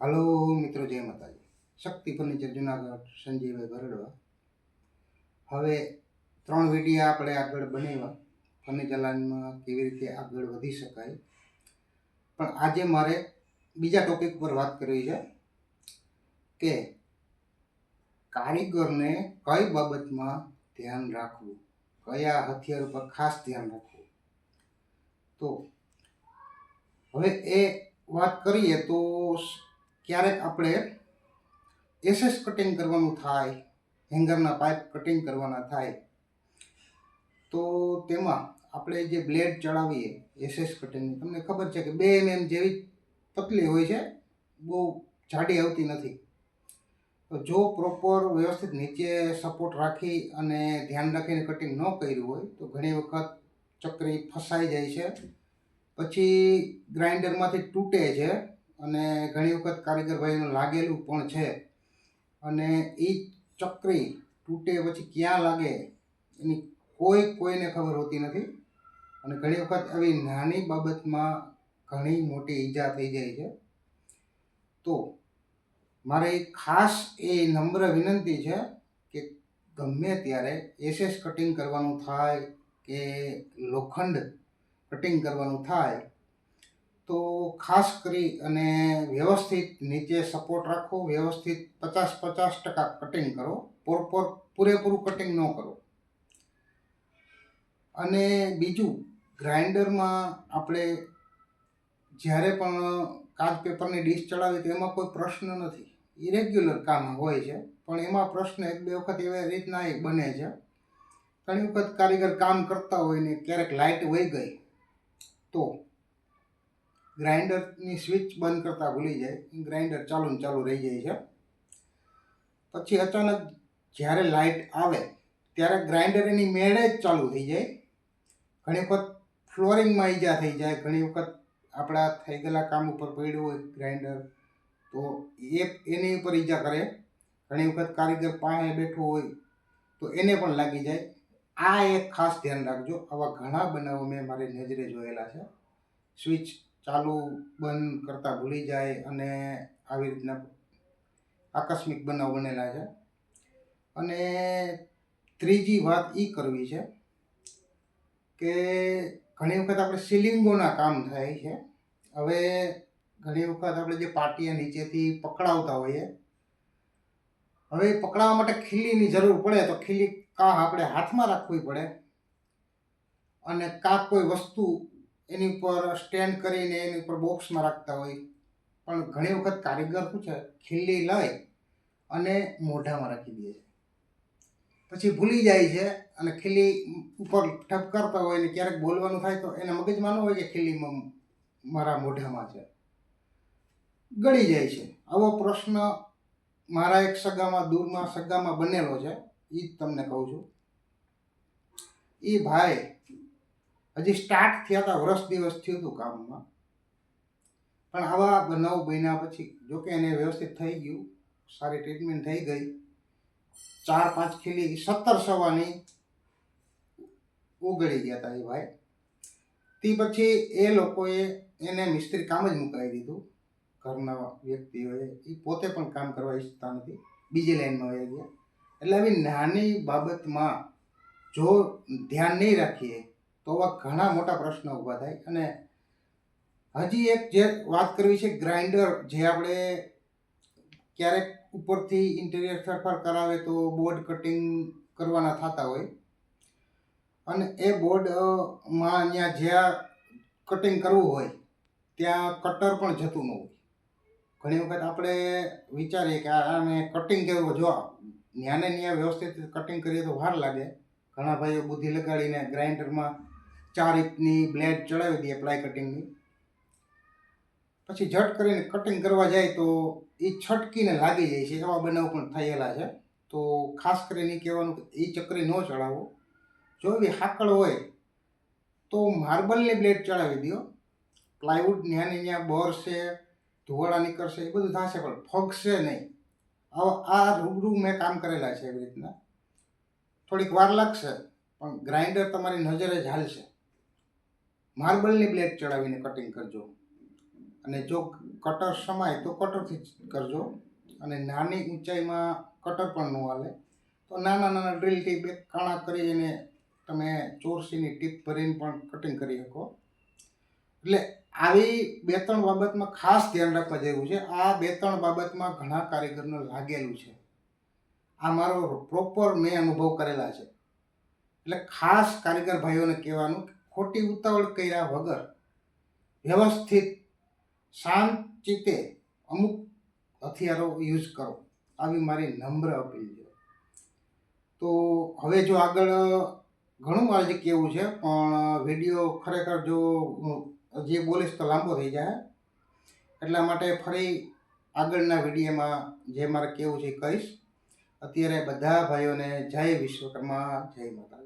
Hello મિત્રો, જય માતાજી. શક્તિ ફર્નિચર જુનાગઢ, સંજયભાઈ ભરડવા. હવે 3 વિડીયો આપણે આગળ બનાવ્યા ફર્નિચર લાઇનમાં કેવી રીતે આગળ વધી શકાય. પણ આજે મારે બીજા ટોપિક પર વાત કરવી છે કે કારીગરને કઈ બાબતમાં ધ્યાન રાખવું, કયા હથિયાર ઉપર ખાસ ધ્યાન રાખવું. તો હવે એ વાત કરીએ તો ક્યારેક આપણે એસએસ કટિંગ કરવાનું થાય, હેંગરના પાઇપ કટિંગ કરવાના થાય, તો તેમાં આપણે જે બ્લેડ ચડાવીએ એસએસ કટિંગની, તમને ખબર છે કે 2 mm જેવી પતલી હોય છે, બહુ જાડી આવતી નથી. તો જો પ્રોપર વ્યવસ્થિત નીચે સપોર્ટ રાખી અને ધ્યાન રાખીને કટિંગ ન કર્યું હોય તો ઘણી વખત ચકરી ફસાઈ જાય છે, પછી ગ્રાઇન્ડરમાંથી તૂટે છે અને ઘણી વખત કારીગર ભાઈનું લાગેલું પણ છે. અને એ ચકરી તૂટે પછી ક્યાં લાગે એની કોઈને ખબર હોતી નથી. અને ઘણી વખત આવી નાની બાબતમાં ઘણી મોટી ઈજા થઈ જાય છે. તો મારે ખાસ એ નમ્ર વિનંતી છે કે ગમે ત્યારે એસએસ કટિંગ કરવાનું થાય કે લોખંડ કટિંગ કરવાનું થાય તો ખાસ કરી અને વ્યવસ્થિત નીચે સપોર્ટ રાખો, વ્યવસ્થિત 50% કટિંગ કરો, પૂરેપૂરું કટિંગ ન કરો. અને બીજું, ગ્રાઇન્ડરમાં આપણે જ્યારે પણ કાચ પેપરની ડીશ ચડાવી તો એમાં કોઈ પ્રશ્ન નથી, ઇરેગ્યુલર કામ હોય છે. પણ એમાં પ્રશ્ન 1-2 વખત એવી રીતના બને છે. ઘણી વખત કારીગર કામ કરતા હોય ને ક્યારેક લાઇટ વહી ગઈ તો ગ્રાઇન્ડરની સ્વિચ બંધ કરતા ભૂલી જાય, ગ્રાઇન્ડર ચાલુ રહી જાય છે. પછી અચાનક જ્યારે લાઇટ આવે ત્યારે ગ્રાઇન્ડર એની મેળે જ ચાલુ થઈ જાય. ઘણી વખત ફ્લોરિંગમાં ઈજા થઈ જાય, ઘણી વખત આપણા થઈ ગયેલા કામ ઉપર પડ્યું હોય ગ્રાઇન્ડર તો એની ઉપર ઈજા કરે. ઘણી વખત કારીગર પાસે બેઠો હોય તો એને પણ લાગી જાય. આ એક ખાસ ધ્યાન રાખજો. આવા ઘણા બનાવો મેં મારી નજરે જોયેલા છે. સ્વિચ ચાલુ બંધ કરતા ભૂલી જાય અને આવી રીતના આકસ્મિક બનાવ બનેલા છે. અને ત્રીજી વાત એ કરવી છે કે ઘણી વખત આપણે સીલિંગોના કામ થાય છે. હવે ઘણી વખત આપણે જે પાટિયા નીચેથી પકડાવતા હોઈએ, હવે પકડાવવા માટે ખીલીની જરૂર પડે તો ખીલી કાં આપણે હાથમાં રાખવી પડે અને કાં કોઈ વસ્તુ એની ઉપર સ્ટેન્ડ કરીને એની ઉપર બોક્સમાં રાખતા હોય. પણ ઘણી વખત કારીગર શું છે, ખીલી લઈ અને મોઢામાં રાખી દે છે, પછી ભૂલી જાય છે અને ખીલી ઉપર ઠપકારતા હોય ને ક્યારેક બોલવાનું થાય તો એના મગજમાં ન હોય કે ખીલીમાં મારા મોઢામાં છે, ગળી જાય છે. આવો પ્રશ્ન મારા એક દૂરમાં સગામાં બનેલો છે, એ જ તમને કહું છું. એ ભાઈ હજી સ્ટાર્ટ થયા હતા, વર્ષ દિવસ થયું હતું કામમાં, પણ આવા બનાવ બન્યા પછી જોકે એને વ્યવસ્થિત થઈ ગયું, સારી ટ્રીટમેન્ટ થઈ ગઈ. 4-5 ખીલી 17 સવાની ઉગળી ગયા હતા એ ભાઈ. તે પછી એ લોકોએ એને મિસ્ત્રી કામ જ મુકાવી દીધું. ઘરના વ્યક્તિઓએ, એ પોતે પણ કામ કરવા ઈચ્છતા નથી, બીજી લાઈનમાં વહી ગયા. એટલે આવી નાની બાબતમાં જો ધ્યાન નહીં રાખીએ તો આવા ઘણા મોટા પ્રશ્નો ઊભા થાય. અને હજી એક જે વાત કરવી છે, ગ્રાઇન્ડર જે આપણે ક્યારેક ઉપરથી ઇન્ટિરિયર ફેરફાર કરાવે તો બોર્ડ કટિંગ કરવાના થતા હોય અને એ બોર્ડમાં જ્યાં કટિંગ કરવું હોય ત્યાં કટર પણ જતું ન હોય. ઘણી વખત આપણે વિચારીએ કે આને કટિંગ કરવું, જો ત્યાં વ્યવસ્થિત કટિંગ કરીએ તો વાર લાગે. ઘણા ભાઈઓ બુદ્ધિ લગાડીને ગ્રાઇન્ડરમાં 4 ઇંચની બ્લેડ ચડાવી દે પ્લાય કટિંગની, પછી ઝટ કરીને કટિંગ કરવા જાય તો એ છટકીને લાગી જાય છે. એવા બનાવ પણ થયેલા છે. તો ખાસ કરીને કહેવાનું કે એ ચકરી ન ચડાવો. જો એવી હાકળ હોય તો માર્બલની બ્લેડ ચડાવી દો. પ્લાયવુડ ત્યાં બરશે, ધુવાડા નીકળશે, એ બધું થશે પણ ફગશે નહીં. આ રૂબરૂ મેં કામ કરેલા છે. એવી રીતના થોડીક વાર લાગશે પણ ગ્રાઇન્ડર તમારી નજરે જ હાલશે. માર્બલની બ્લેડ ચડાવીને કટિંગ કરજો. અને જો કટર સમાય તો કટરથી જ કરજો, અને નાની ઊંચાઈમાં કટર પણ ન હાલે તો નાના નાના ડ્રીલથી બે કાણા કરી અને તમે ચોરસીની ટીપ ભરીને પણ કટિંગ કરી શકો. એટલે આવી 2-3 બાબતમાં ખાસ ધ્યાન રાખવા જેવું છે. આ 2-3 બાબતમાં ઘણા કારીગરનું લાગેલું છે. આ મારો પ્રોપર મેં અનુભવ કરેલા છે. એટલે ખાસ કારીગર ભાઈઓને કહેવાનું કે ખોટી ઉતાવળ કર્યા વગર વ્યવસ્થિત શાંત ચિત્તે અમુક હથિયારો યુઝ કરો, આવી મારી નમ્ર અપીલ છે. તો હવે જો આગળ ઘણું મારે જે કહેવું છે, પણ વિડીયો ખરેખર જો જે બોલીશ તો લાંબો થઈ જાય, એટલા માટે ફરી આગળના વિડીયોમાં જે મારે કહેવું છે એ કહીશ. અત્યારે બધા ભાઈઓને જય વિશ્વકર્મા, જય માતા.